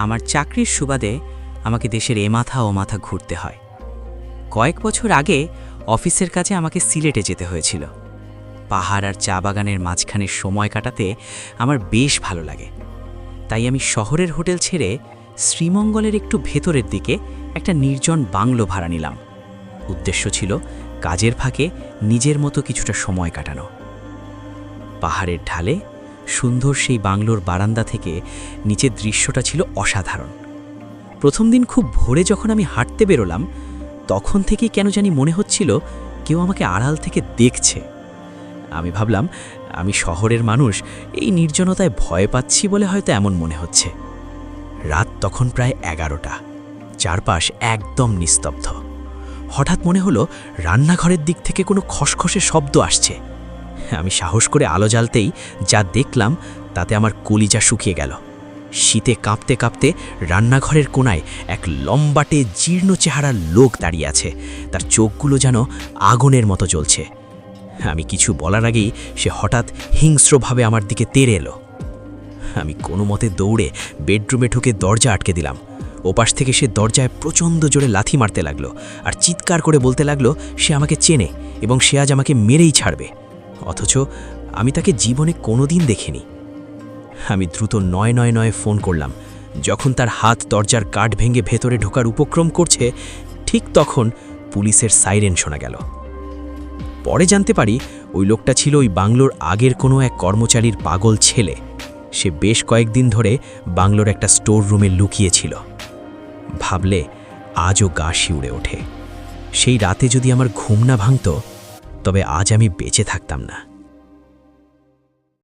আমার চাকরির সুবাদে আমাকে দেশের এমাথা ওমাথা ঘুরতে হয়। কয়েক বছর আগে অফিসের কাছে আমাকে সিলেটে যেতে হয়েছিল। পাহাড় আর চা বাগানের মাঝখানে সময় কাটাতে আমার বেশ ভালো লাগে। তাই আমি শহরের হোটেল ছেড়ে শ্রীমঙ্গলের একটু ভেতরের দিকে একটা নির্জন বাংলো ভাড়া নিলাম। উদ্দেশ্য ছিল কাজের ফাঁকে নিজের মতো কিছুটা সময় কাটানো। পাহাড়ের ঢালে সুন্দর সেই বাংলোর বারান্দা থেকে নিচের দৃশ্যটা ছিল অসাধারণ। প্রথম দিন খুব ভোরে যখন আমি হাঁটতে বেরোলাম, তখন থেকেই কেন জানি মনে হচ্ছিল কেউ আমাকে আড়াল থেকে দেখছে। আমি ভাবলাম আমি শহরের মানুষ, এই নির্জনতায় ভয় পাচ্ছি বলে হয়তো এমন মনে হচ্ছে। রাত তখন প্রায় 11টা, চারপাশ একদম নিস্তব্ধ। হঠাৎ মনে হলো রান্নাঘরের দিক থেকে কোনো খসখসে শব্দ আসছে। আমি সাহস করে আলো জ্বালতেই যা দেখলাম তাতে আমার কলিজা শুকিয়ে গেল। শীতে কাঁপতে কাঁপতে রান্নাঘরের কোণায় এক লম্বাটে জীর্ণ চেহারার লোক দাঁড়িয়ে আছে। তার চোখগুলো যেন আগুনের মতো জ্বলছে। আমি কিছু বলার আগেই সে হঠাৎ হিংস্রভাবে আমার দিকে তেড়ে এলো। আমি কোনো মতে দৌড়ে বেডরুমে ঢুকে দরজা আটকে দিলাম। ওপাশ থেকে সে দরজায় প্রচণ্ড জোরে লাথি মারতে লাগলো আর চিৎকার করে বলতে লাগলো সে আমাকে চেনে এবং সে আজ আমাকে মেরেই ছাড়বে, অথচ আমি তাকে জীবনে কোনোদিন দেখিনি। আমি দ্রুত 999 ফোন করলাম। যখন তার হাত দরজার কাঠ ভেঙে ভেতরে ঢোকার উপক্রম করছে, ঠিক তখন পুলিশের সাইরেন শোনা গেল। পরে জানতে পারি ওই লোকটা ছিল ওই বাংলোর আগের কোনো এক কর্মচারীর পাগল ছেলে। সে বেশ কয়েকদিন ধরে বাংলোর একটা স্টোর রুমে লুকিয়েছিল। ভাবলে আজও গা শিউড়ে ওঠে। সেই রাতে যদি আমার ঘুম না ভাঙত, তবে আজ আমি বেঁচে থাকতাম না।